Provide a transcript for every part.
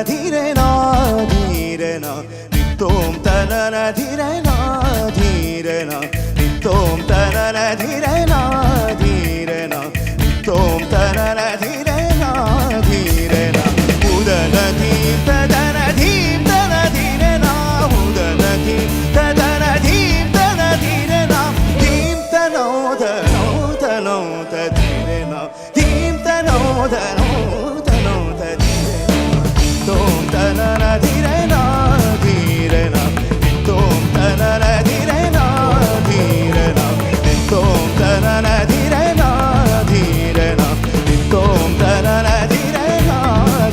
ధీరే నా ధీరే నా నిత్తోం తనన ధీరే నా ధీరే నా నిత్తోం తనన ధీరే నా ధీరే నా నిత్తోం తనన ధీరే నా ధీరే నా ఉదన ధీం తదన ధీం తన ధీరే నా ఉదన ధీం తదన ధీం తన ధీరే నా ధీం తనో ధనో తనో తధీరే నా ధీం తనో ధనో తనో తధీరే తోం తనన ధీరే నా ధీరే నా తోం తనన ధీరే నా ధీరే నా తోం తనన ధీరే నా ధీరే నా తోం తనన ధీరే నా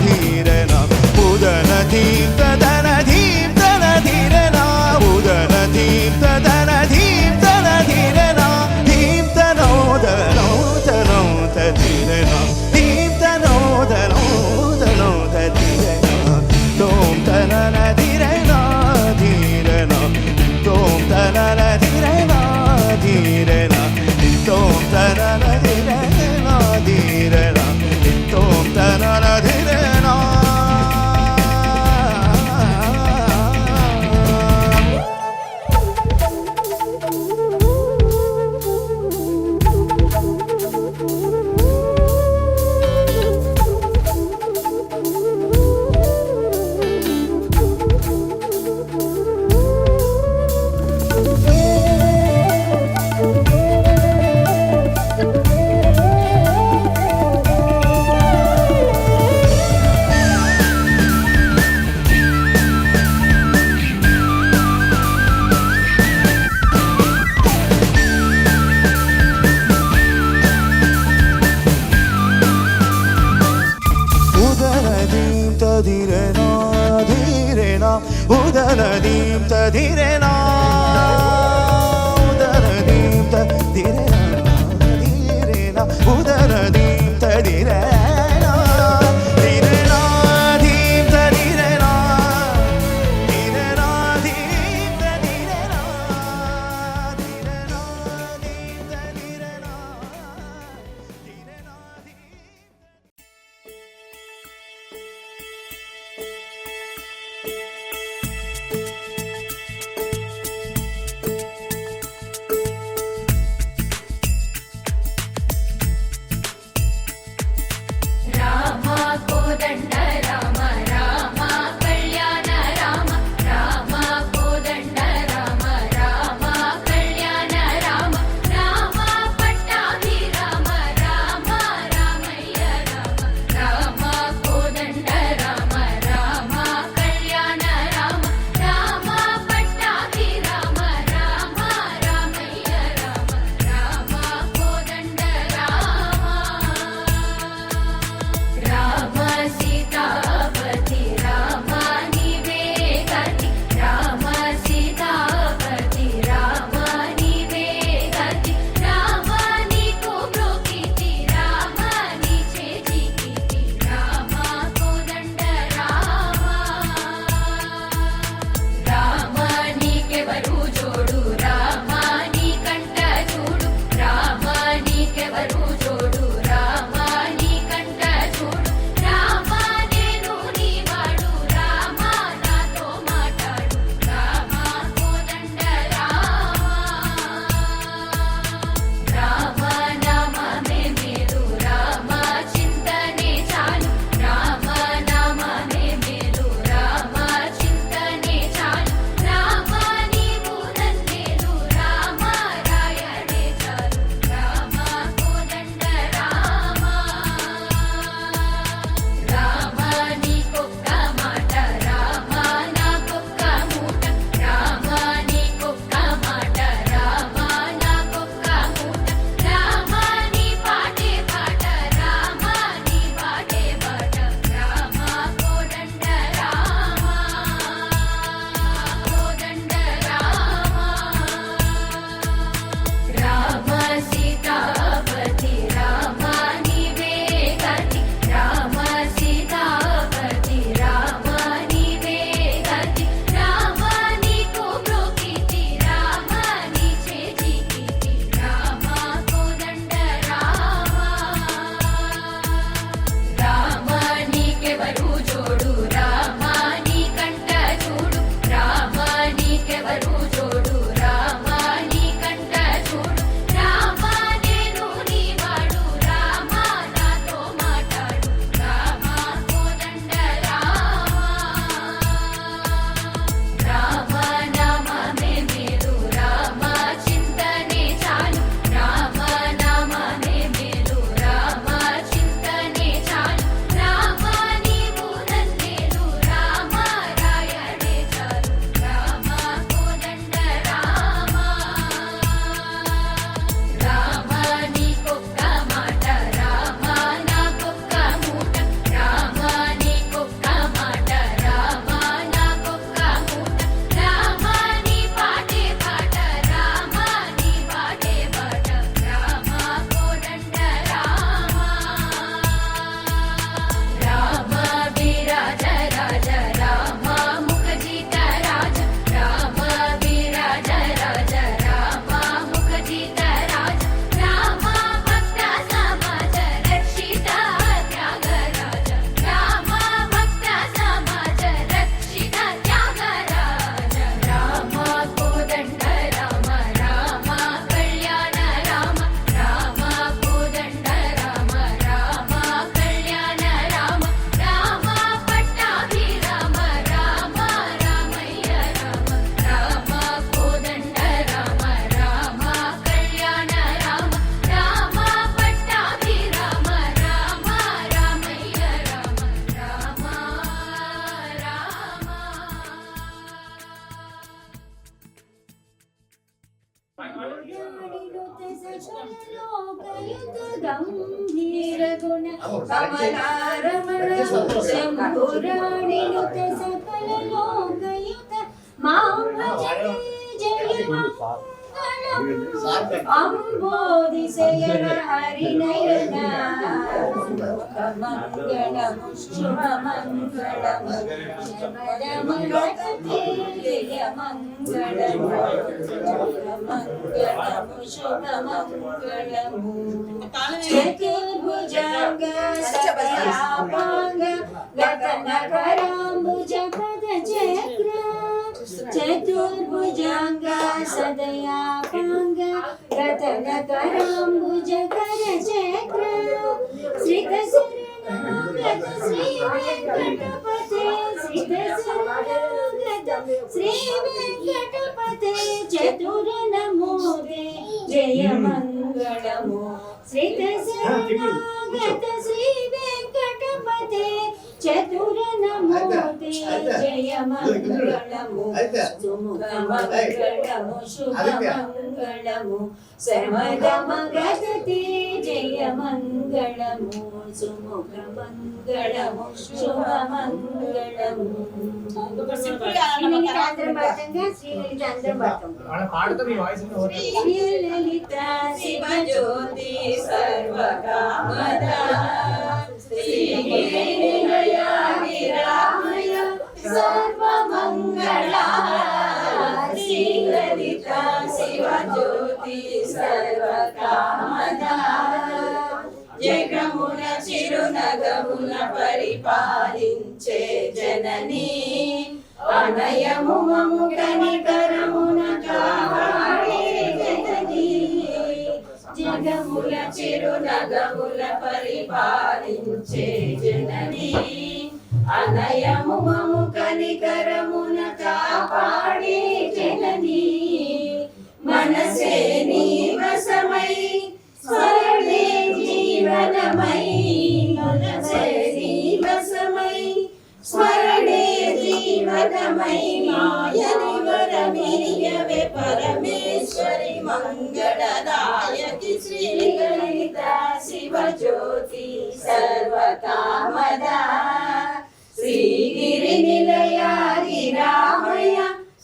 ధీరే నా ఉదన ధీం తదన ధీం తన ధీరే నా ఉదన ధీం తదన ధీం తన ధీరే నా ధీం తనో ధనో తనో తధీరే నా ధీం తనో ధనో తనో తధీరే నా తోం తనన ధీరే నా ధీరే నా తోం తనన ధీరే నా ధీరే నా తోం తనన ధీరే నా ధీరే నా తోం తనన ధీరే నా ధీరే నా ధీరే నా ఉదన ధీం తధీరే నా ఉదన ధీం తధీరే నా ధీరే నా ఉదన ధీం తధీరే నా ధీరే నా ధీం తధీరే నా ధీరే నా ధీం తధీరే నా ధీరే నా ధీం తధీరే నా ధీరే నా ధీం Sita लोकयुत गंभीर गुण कमलारमण शंभुराणिनुत सकल लोकयुत मां भजते जय अंबोधि शयन हरिनयन मंगलम शुभ मंगलम जय मंगलम मंगलम शुभ मंगलम चतुर्भुजंग सत्यापांग गगन करांबुज पद चक्र चतुर्भुजंग सदयापांग गगन करांबुज कर चक्र श्रीत शरणागत श्री वेंकटपते श्रीत शरणागत श्री वेंकटपते चतुर नमोदे जय मंगलमो श्रीत शरणागत श्री वेंकटपते चतुर नमोदे जय मंगलमो सुमुख मंगलमो शुभ मंगलमो सर्वदमगते जय मंगलमो सुमुख मंगलमो शुभ मंगलमो శ్రీలలిత శివజ్యోతి సర్వకామదా శ్రీగిరినిలయ విరామయ సర్వమంగళా శ్రీలలిత శివజ్యోతి సర్వకామదా జగమున చిరునగమున పరిపాలించే జననీ అనయము మము కనికరమున కాపాడే జననీ జగముల చిరునగముల పరిపాలించే జననీ అనయము మము కనికరమున కాపాడే జననీ మనసే నీ వశమై స్మరణే జీవనమై మనసే నీ వశమై స్మరణే జీవనమై మాయని వరమిరియవే పరమేశ్వరి మంగళదాయకి శ్రీలలిత శివజ్యోతి సర్వకామదా శ్రీగిరి నిలయ గిరామయ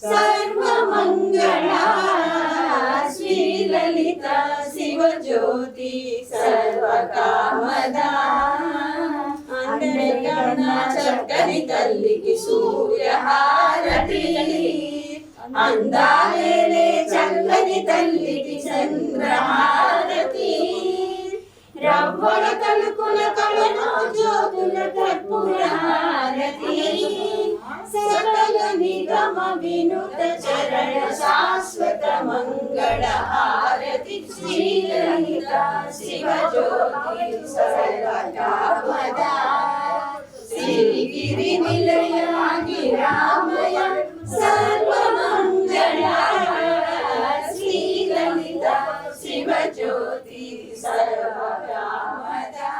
సర్వమంగళా శ్రీలలిత శివజ్యోతి సర్వకామదా అందరికన్నా చక్కని తల్లికి సూర్యహారతి అందాలేలే చల్లని తల్లికి చంద్రహారతి రవ్వల తలుకుల కళలో జ్యోతుల కర్పూరహారతి సకల నిగమ వినుత చరణ శాశ్వత మంగళ హారతి శ్రీలలిత శివజ్యోతి సర్వకామదా శ్రీగిరి నిలయ గిరామయ సర్వమంగళా శ్రీలలిత శివజ్యోతి సర్వకామదా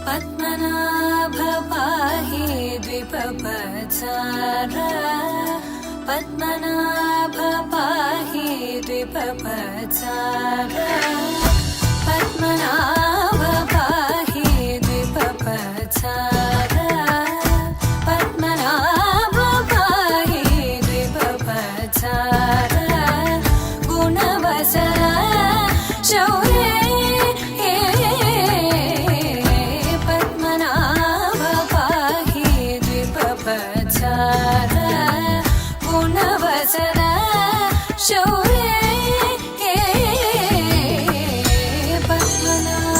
पद्मनाभ पाहि द्विपपचार पद्मनाभ पाहि द्विपपचार पद्मनाभ पाहि द्विपपचार पद्मनाभ पाहि द्विपपचार गुणवसर शौर्ये गुणवसरा शौर्ये पद्मनाभ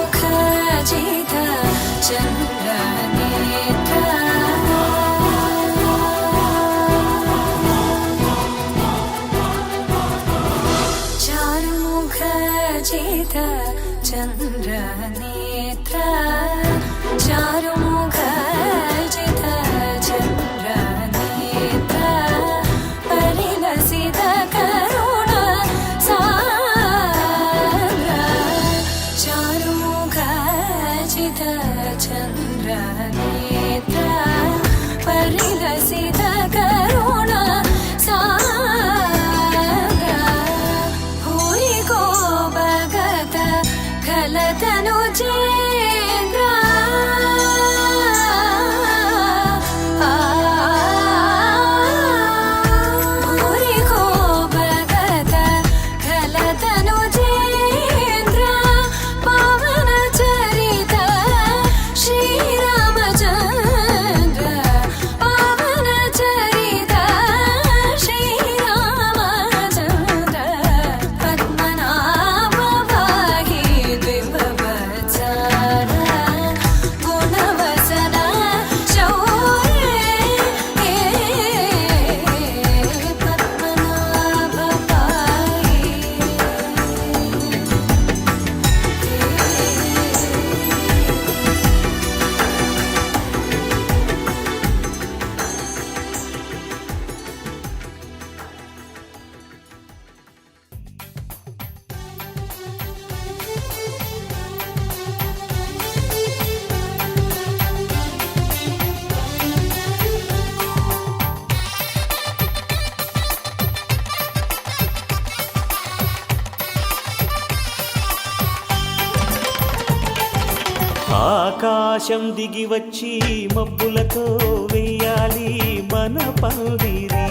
चारुमुखजित चन्द्रनेत्र चारुमुखजित चन्द्रनेत्र चारुमुखजित चन्द्रनेत्र परिलसित करुण सान्द्र चारुमुखजित चन्द्रनेत्र परिलसित करुण सान्द्र भूरि को भगत खलतनु चेन्द्र भूरि को भगत खलतनु चेन्द्र पावन चरित श्रीरामचन्द्र पावन चरित श्रीरामचन्द्र पद्मनाभ पाहि द्विभवत्सर गुणवसन शौर्ये पद्मनाभ पाहि ఆకాశం దిగి వచ్చి మబ్బులతో వెయ్యాలి మన పందిరి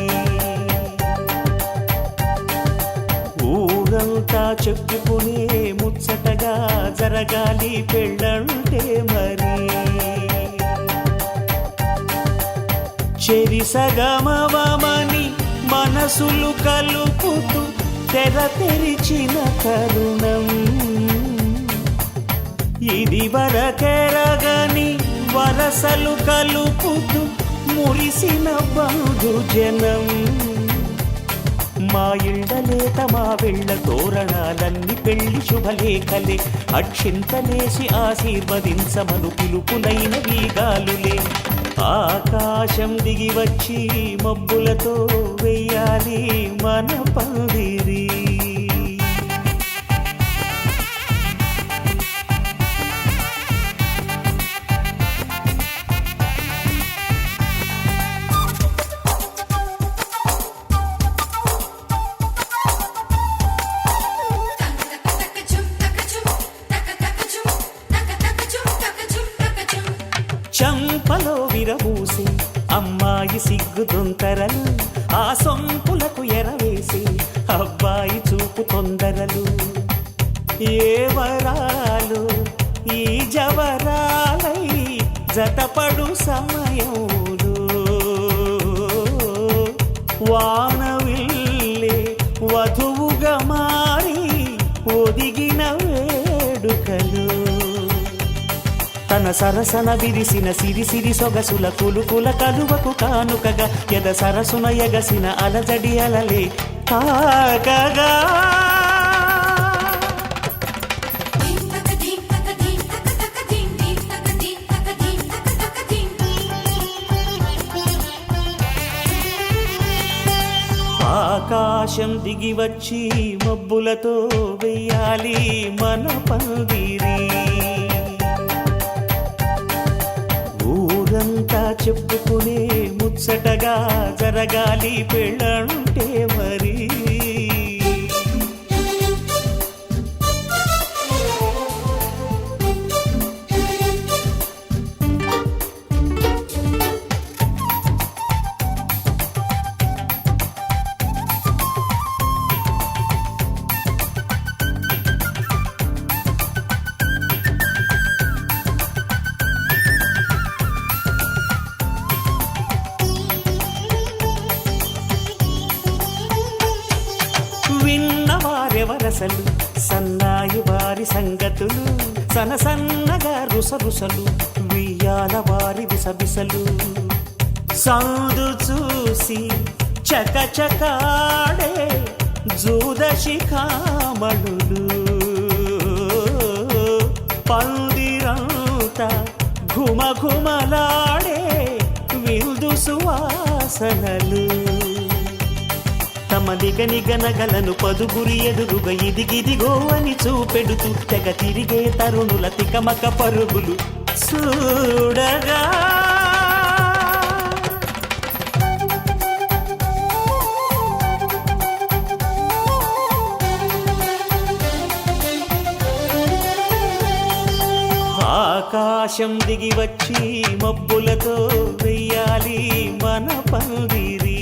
ఊరంతా చెప్పుకునే ముచ్చటగా జరగాలి పెళ్ళంటే మరి చెరి సగమవమని మనసులు కలుపుతూ తెర తెరిచిన తరుణం ఇది వరకెరగని వరసలు కలుపుతూ మురిసిన బంధుజనం మా ఇళ్ళలేత మా వెళ్ళ తోరణాలన్నీ పెళ్లి శుభలేఖలే అక్షింతలేసి ఆశీర్వదించమను పిలుపులైన వీగాలులే ఆకాశం దిగి వచ్చి మబ్బులతో వెయ్యాలి మన పందిరి చంపలో విరబూసి అమ్మాయి సిగ్గుదొంతరలు ఆ సొంపులకు ఎరవేసి అబ్బాయి చూపు తొందరలు ఏ వరాలు ఈ జవరాలై జతపడు సమయంలో వానవిల్లే వధువుగా మారి ఒదిగిన వేడుకలు తన సరసన విరిసిన సిరిసిరి సొగసుల కులుకుల కలువకు కానుకగా ఎద సరసున ఎగసిన అలజడి అలలే తాకగా ఆకాశం దిగి వచ్చి మబ్బులతో వెయ్యాలి మన పందిరి ఊరంతా చెప్పుకునే ముచ్చటగా జరగాలి పెళ్ళంటే మరి సలసలు సన్నాయి వారి సంగతులు సనసన్నగా రుసరుసలు వియ్యాల వారి విసవిసలు సందు చూసి చకచకాడే జూదశిఖామణులు పందిరంతా ఘుమఘుమలాడే విందు సువాసనలు తమ నిగనిగనగలను పదుగురి ఎదురుగా ఇదిగిదిగో అని చూపెడుతూ తెగ తిరిగే తరుణుల తికమక పరుగులు చూడగా ఆకాశం దిగి వచ్చి మబ్బులతో వెయ్యాలి మన పందిరి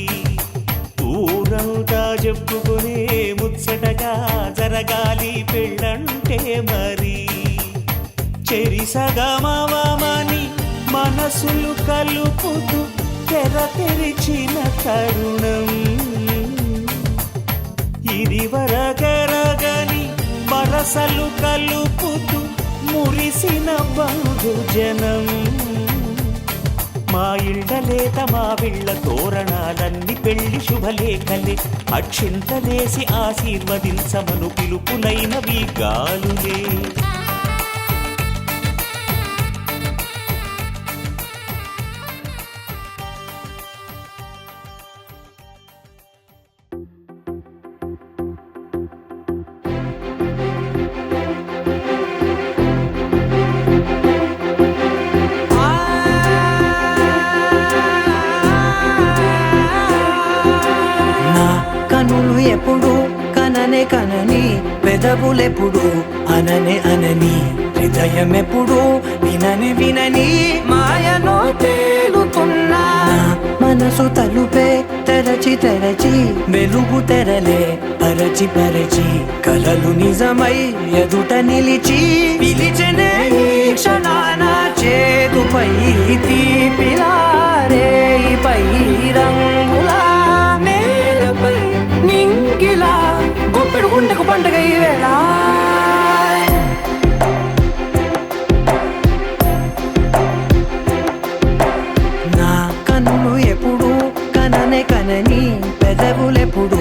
ఊరంతా చెప్పుకునే ముచ్చటగా జరగాలి పెళ్ళంటే మరి చెరిసగమవమని మనసులు కలుపుతూ తెర తెరిచిన తరుణం ఇది వరగరగని వరసలు కలుపుతూ మురిసిన బంధుజనం మా ఇళ్ళలేత మా విళ్ళ తోరణాలన్నీ పెళ్లి శుభలేఖలే అక్షింతలేసి ఆశీర్వదించమను పిలుపులైనవి గాలులే కనులు ఎప్పుడు కననే కనని పెదవులెప్పుడు అననే అనని హృదయం ఎప్పుడు వినని వినని మాయలో తేలుతున్నా మనసు తలుపే తెరచి తెరచి వెలుగు తెరలే పరచి పరచి కలలు నిజమై ఎదుట నిలిచి పిలిచెనే ఈ క్షణాన చేతుపై తీపిలారే పై రంగులా నేలపై నింగిలా గుప్పెడు గుండెకు పండుగ ఈ వేళ నా కన్నులు ఎప్పుడు కననే కనని పెదవులెప్పుడు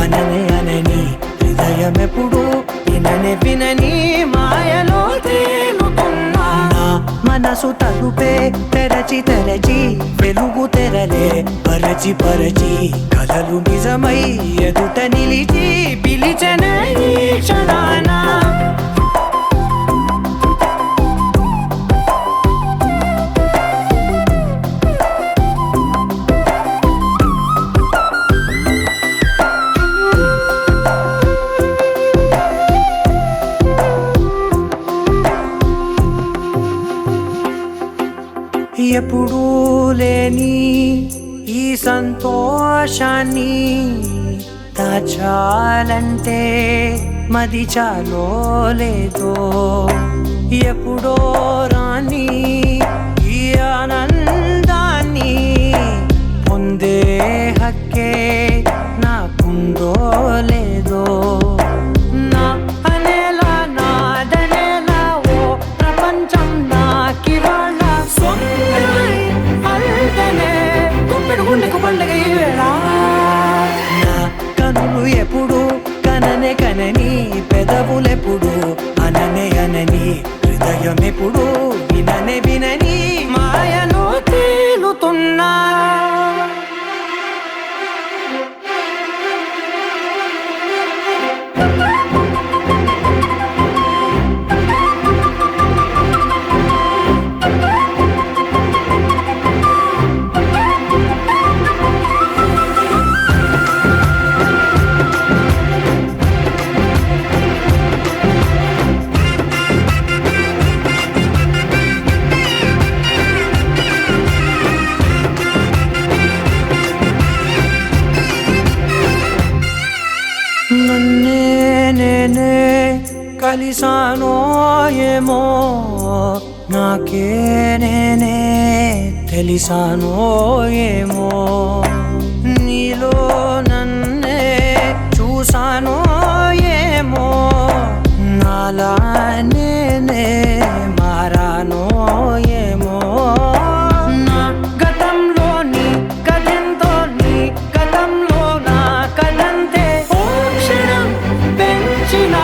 అననే అనని హృదయం ఎప్పుడు విననే వినని మాయలో తేలుతున్నా నా మనసు తలుపే తెరచి తెరచి వెలుగు తెరలే పరచి పరచి కలలు నిజమై ఎదుట నిలిచి పిలిచెనే ఈ క్షణాన ఎప్పుడూ లేని ఈ సంతోషాన్ని దాచాలంటే మది చాలో లేదో ఎప్పుడో రాని ఈ ఆనందాన్ని పొందే హక్కే నాకుందో లేదో నా అనేలా నాదనేలా ఓ ప్రపంచం నాకివాళ్ళ సొంతమై అల్దనే గుప్పెడు గుండెకు పండుగ ఈ వేళ నా కనులు ఎప్పుడు కననే కనని పెదవులెప్పుడు అననే అనని హృదయం ఎప్పుడు విననే వినని మాయలో తేలుతున్నా నన్నే నేనే కలిసానో ఏమో నాకే నేనే తెలిసానో ఏమో నీలో నన్నే చూసానో ఏమో నాలా నేనే మారానో ఏమో నా గతంలోని కథంతో నీ గతంలో నా కథంతే ఓ క్షణం పెంచిన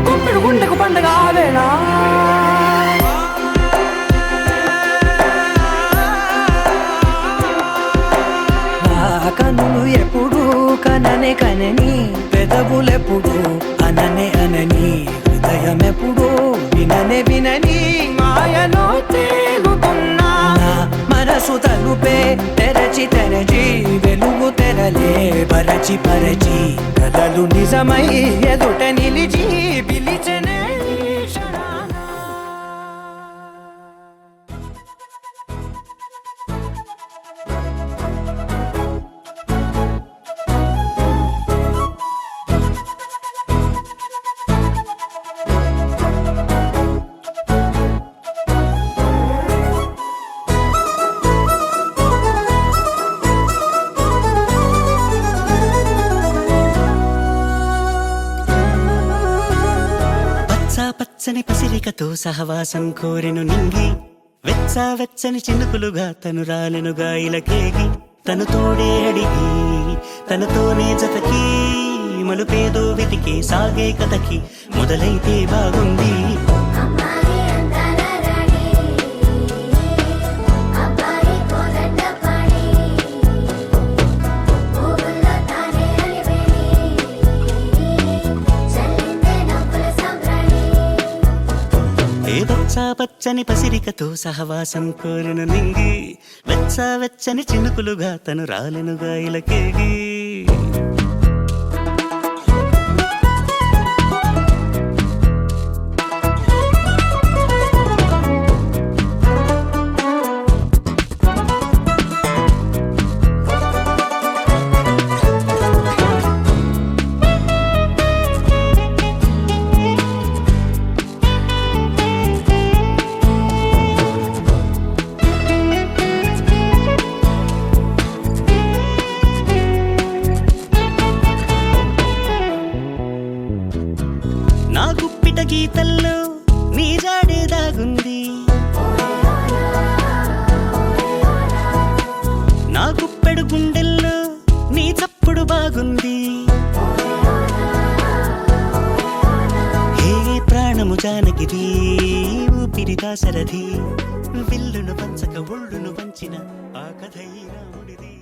గుప్పెడు గుండెకు పండగ వేళ కనులు ఎప్పుడు కననే కనని పెదవులెప్పుడు అననే అనని హృదయం ఎప్పుడు విననే వినని మాయలో తేలుతున్నా నా మనసు తలుపే తెరచి తెరచి వెలుగు తెరలే పరచి పరచి కలలు నిజమై ఎదుట నిలిచి పిలిచెనే పచ్చని పసిరికతో సహవాసం కోరెను నింగి వెచ్చా వెచ్చని చినుకులుగా తను రాలెనుగా ఇలకేగి తను తోడే అడిగి తనతోనే జతకి మలుపేదో వెతికి సాగే కథకి మొదలైతే బాగుంది అమ్మాయి అందాల రాణి అబ్బాయి కోదండ పాణి ఊగుల్లో తానే అలివేణి చల్లిందే నవ్వుల సాంబ్రాణి ఏ పచ్చా పచ్చని పసిరికతో సహవాసం కోరెను నింగి వెచ్చా వెచ్చని చినుకులుగా తను రాలెనుగా ఇలకేగి నా గుప్పిట గీతల్లో నీ జాడే దాగుంది నా గుప్పెడు గుండెల్లో నీ చప్పుడు బాగుంది హే ప్రాణము జానకిది ఊపిరి దాశరథి విల్లును పంచక ఒళ్ళును వంచిన ఆ కథ ఈ రాముడిది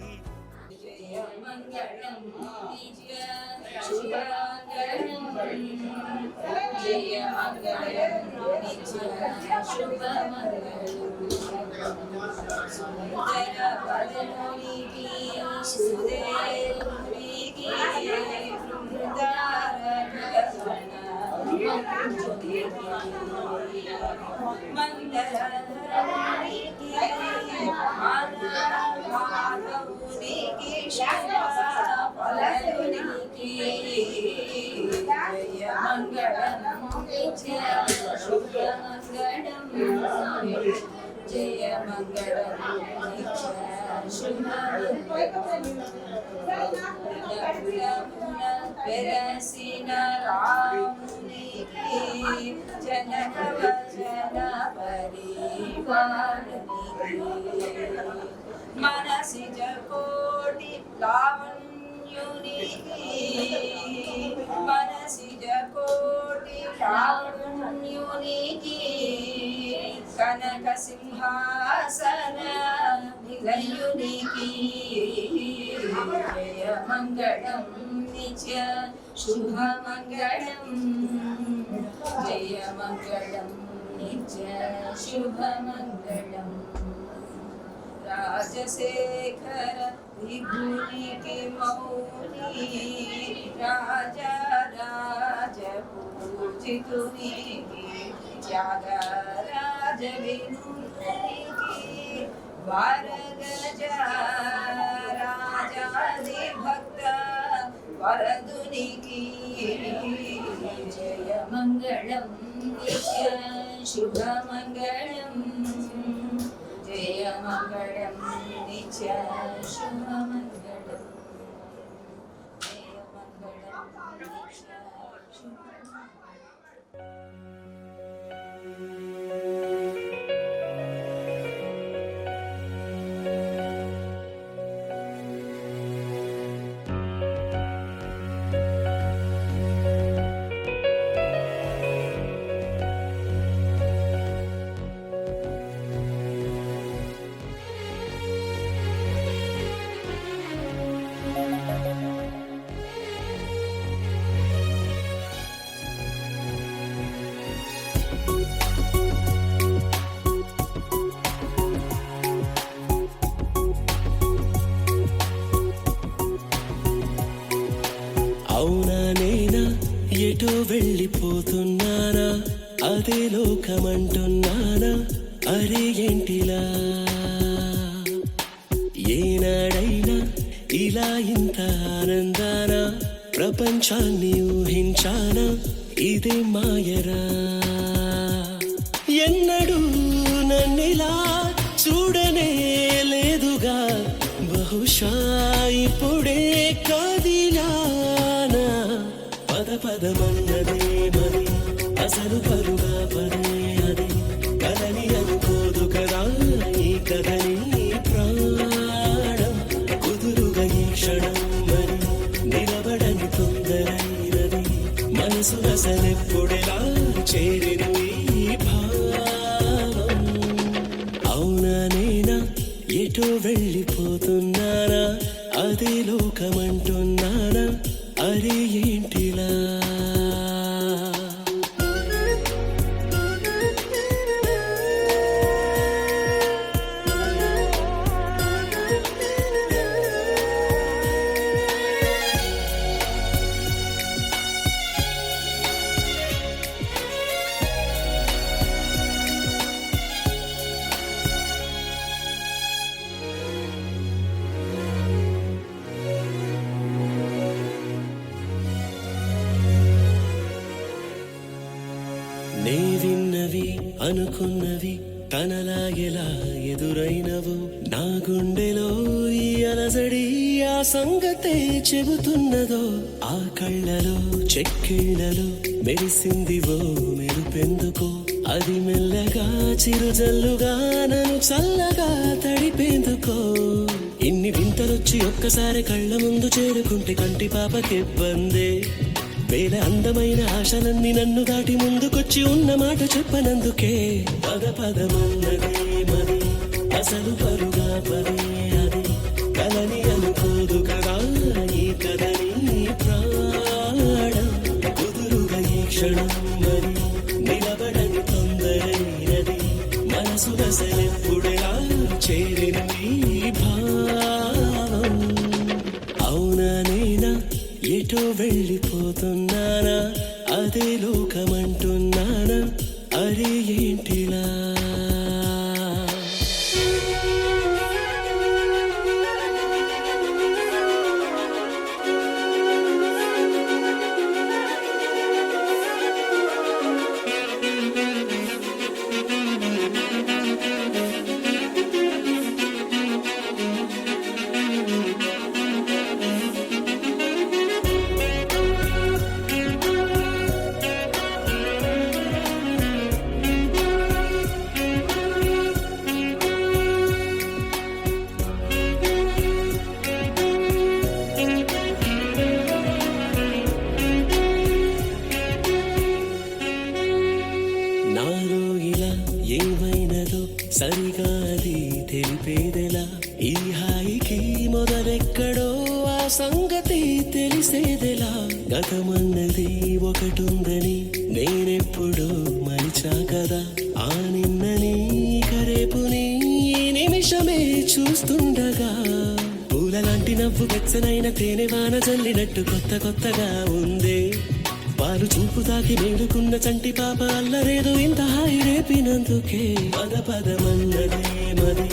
జయ మంగళం పెరసిన రామునికి జనక వచన పరిపాలనికి మనసిజ కోటి లావణ్యునికి మనసిజ కోటి లావణ్యునికి కనక సింహాసన నిలయునికి జయ మంగళం నిత్య శుభ మంగళం జయ మంగళం నిత్య శుభ మంగళం రాజశేఖర విభునికి మౌని రాజా రాజ పూజితునికి త్యాగరాజ వినునికి వరగజ రాజాది భక్త వరదునికి జయ మంగళం నిత్య శుభ మంగళం జయ మంగళం నిత్య శుభ మంగళం జయ మంగళం నిత్య శుభ మంగళం అవునా నేనా ఎటో వెళ్ళిపోతున్నానా అదే లోకమంటున్నానా అరే ఏంటిలా ఏనాడైనా ఇలా ఇంత ఆనందానా ప్రపంచాన్ని ఊహించానా ఇదే మాయరా ఎన్నడూ నన్నిలా చూడనే లేదుగా బహుశా ఇప్పుడే కదిలానా పద పదమన్నదే మరి అసలు పరుగా పదే అది కదని అనుకోదు కదా ఈ కథని ప్రాణం కుదురుగా ఈ క్షణం మరి నిలబడని తొందరైనది మనసు అసలెప్పుడెలా చేరిను ఈ భావం అవునా నేనా ఎటో వెళ్ళిపోతున్నానా అదే లోకమంటున్నానా అరే ఏంటిలా నే విన్నవి అనుకున్నవి తనలాగెలా ఎదురైనవు నా గుండెలో ఈ అలజడి ఆ సంగతే చెబుతున్నదో ఆ కళ్ళలో చెక్కిళ్ళలో మెరిసిందివో మెరుపెందుకో అది మెల్లగా చిరుజల్లుగా నన్ను చల్లగా తడిపేందుకో ఇన్ని వింతలొచ్చి ఒక్కసారి కళ్ళ ముందు చేరుకుంటే కంటి పాపకిబ్బందే వేల అందమైన ఆశలన్నీ నన్ను దాటి ముందుకొచ్చి ఉన్న మాట చెప్పనందుకే పద పదమన్నదే మరి అసలు పరుగా పదే అది కలని అనుకోదు కదా ఈ కథని ప్రాణం కుదురుగా ఈ క్షణం మరి నిలబడని తొందరైనది మనసు అసలెప్పుడెలా చేరిను ఈ భావం అవునా నేనా ఎటో వెళ్ళిపోతున్నానా అదే లోకమంటున్నానా అరే ఏంటిలా నాలో ఇలా ఏమైనదో సరిగా అది తెలిపేదెలా ఈ హాయికి మొదలెక్కడో ఆ సంగతి తెలిసేదెలా గతమన్నది ఒకటుందని నేనెప్పుడూ మరిచా కదా ఆ నిన్నని రేపుని నిమిషమే చూస్తుండగా పూలలాంటి నవ్వు వెచ్చనైన తేనె వాన జల్లినట్టు కొత్త కొత్తగా ఉందే పాలు చూపు తాకి మేలుకున్న చంటి పాప అల్లరేదో ఇంత హాయి రేపినందుకే పద పదమన్నదే మరి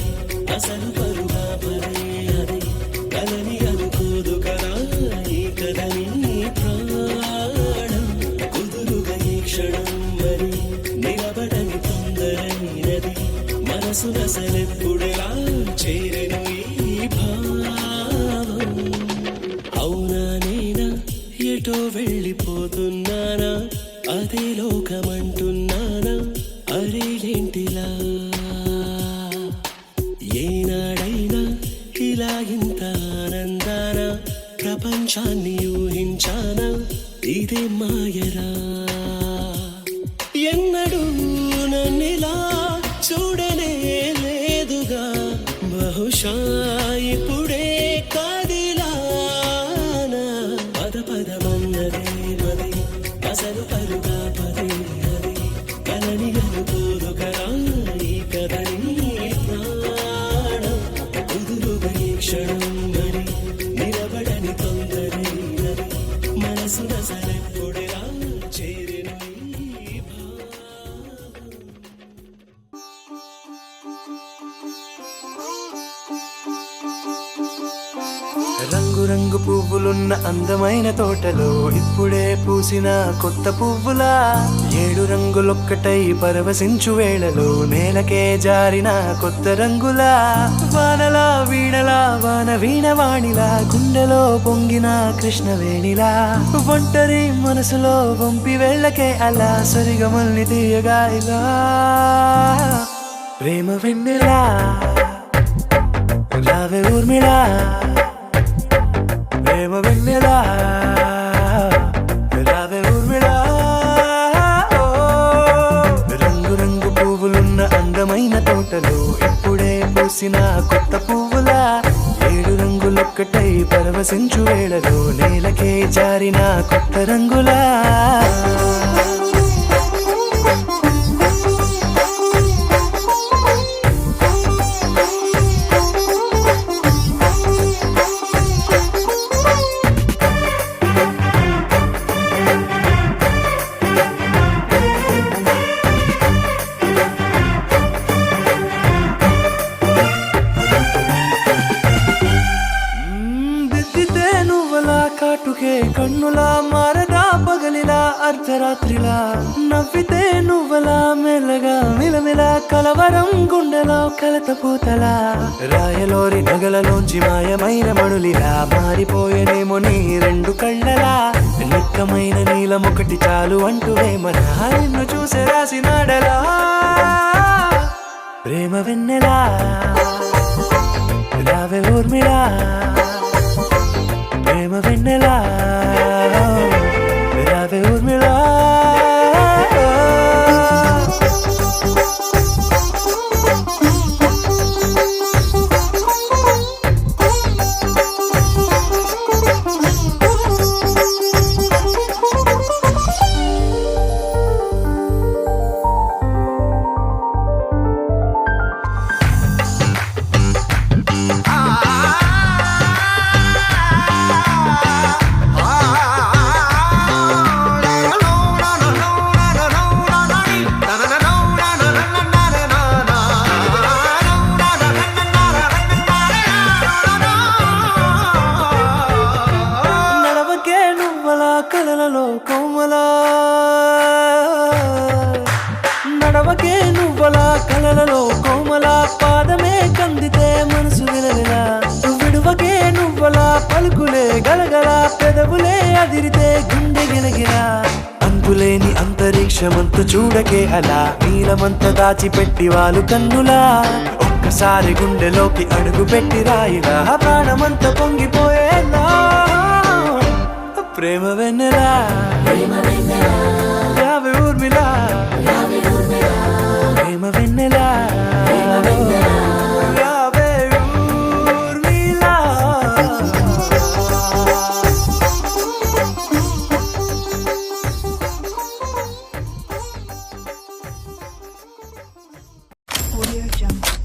అసలు పరుగా పదే అది కలని అనుకోదు కదా ఈ కథని ప్రాణం కుదురుగా ఈ క్షణం మరి నిలబడని తొందరైనది మనసు అసలెప్పుడెలా చేరెను ఈ భావం అవునా నేనా ఎటో వెళ్ళిపోతున్నానా అదే లోకమంటున్నానా అరే ఏంటిలా ఏనాడైనా ఇలా ఇంత ఆనందానా ప్రపంచాన్ని ఊహించానా ఇదే మాయరా ఎన్నడూ నన్నిలా చూడనే లేదుగా బహుశా ఇప్పుడే కదిలానా పద పదమన్నదే మరి అసలు పరుగా పదే అది కలని అనుకోదు కదా ఈ కథని ప్రాణం కుదురుగా ఈ క్షణం మరి నిలబడని తొందరైనది మనసు పువ్వులున్న అందమైన తోటలో ఇప్పుడే పూసిన కొత్త పువ్వులా 7 రంగులొక్కటై పరవశించు వేళలో నేలకే జారిన కొత్త రంగులా వానలా వీణలా వాన వీణవాణిలా గుండెలో పొంగిన కృష్ణవేణిలా ఒంటరి మనసులో వంపి వెళ్ళకే అలా సరిగమల్ని తీయగా ఇలా ప్రేమ వెన్నెలా రావే ఊర్మిళా ప్రేమ వెన్నెలా రావే ఊర్మిళా రంగు రంగు పువ్వులున్న అందమైన తోటలో ఇప్పుడే పూసిన కొత్త పువ్వులా 7 రంగులొక్కటై పరవశించు వేళలో నేలకే జారిన కొత్త రంగులా దిద్దితే నువ్వలా కాటుకే కన్నులా మారదా పగలిలా అర్ధరాత్రిలా నవ్వితే నువ్వలా మెల్లగా మిలమిలా కలవరం గుండెలో కలత పూతలా రాయలోరి నగలలోంచి మాయమైన మణులిలా మారిపోయేనేమో నీ 2 కళ్ళలా నిక్కమైన నీలమొకటి చాలు అంటూ వేమనా నిన్ను చూసే రాసినాడలా ప్రేమ వెన్నెలా రావే ఊర్మిళా ప్రేమ వెన్నెలా రావే ఊర్మిళా నడవకే నువ్వలా కలలలో కోమలా నడవకే నువ్వలా కలలలో కోమలా పాదమే కందితే మనసు విలవిలా విడువకే నువ్వలా పలుకులే గలగల పెదవులే అదిరితే గుండె గిలగిలా అంతులేని అంతరిక్షమంత చూడకే అలా నీలమంత దాచిపెట్టి వాళ్ళు కన్నులా ఒక్కసారి గుండెలోకి అడుగు పెట్టి రాయిలా ప్రాణమంత పొంగిపోయేలా ప్రేమ వెన్నెలా రావే ఊర్మిళా ప్రేమ వెన్నెలా రావే ఊర్మిళా Audio Jungle.